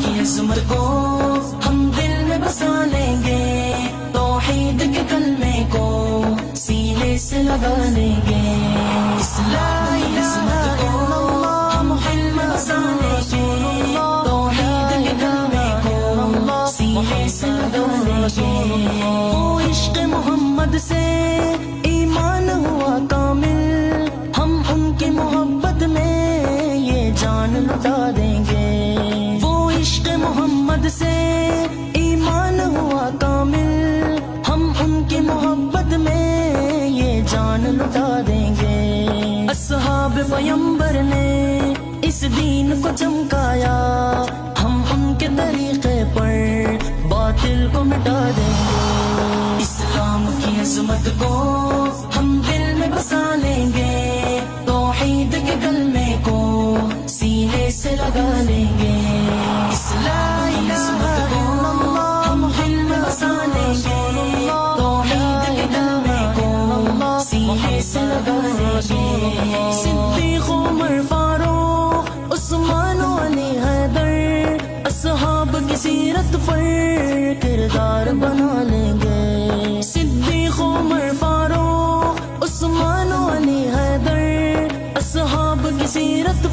کی عظمت کو ہم دل میں بسا لیں گے، توحید کے کلمے کو سینے سے لگا لیں گے، اسلام کی عظمت کو ہم دل میں بسا لیں گے، توحید کے کلمے کو سینے سے لگا لیں گے۔ وہ عشق محمد سے ایمان ہوا کامل، ہم ان کی محبت میں یہ جان لٹا دیں گے، وہ عشق محمد سے ایمان ہوا کامل، ہم ان کی محبت میں یہ جان لٹا دیں گے۔ اصحاب پیمبر نے اس دین کو چمکایا، ہم ان کے طریقے پر باطل کو مٹا دیں گے، اسلام کی عظمت کو ہم دل میں بسا لیں گے، توحید کے کلمے کو سینے سے لگا لیں گے، اسلام کی عظمت کو ہم دل میں بسا لیں گے، توحید کے کلمے کو سینے سے لگا لیں گے۔ صدیق عمر فاروق عثمان و علی حیدر اصحاب کی سیرت پر کردار بنا لیں گے، صدیق عمر فاروق عثمان و علی حیدر اصحاب کی سیرت